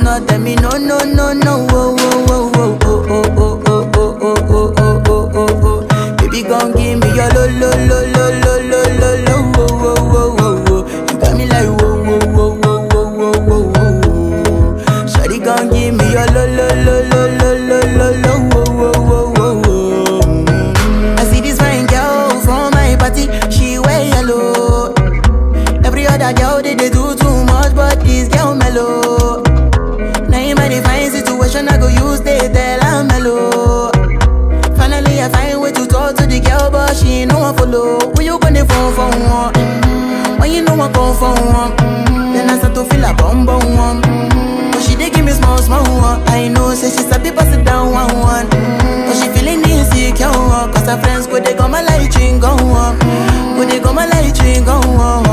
no tell me no, no, no, no. Oh, oh, oh, oh, oh, oh, oh, oh, oh, oh, oh, oh, oh, oh. Baby, gon' give me your lo, lo, lo, lo, lo, lo, lo, lo. Oh, oh, oh, oh, oh. You got me like whoa, whoa, whoa, whoa, whoa, whoa, whoa, whoa. Shawty gon' give me your lo, lo, lo, lo, lo, lo, lo, lo. Oh, oh, oh, oh, oh. I see this fine girl from my party, she wear yellow. Every other girl they do too much, but this girl mellow. Now in my divine situation, I go use they tell I'm mellow. Finally, I find way to talk to the girl, but she ain't no one follow. Who you gonna phone for one? When you know I come for one, then I start to feel a bum bum one. But she dey give me small small one. I know, say she sabi pass it down one one. But she feeling insecure, cause her friends go they go my light ring go on, go they go my light ring go on.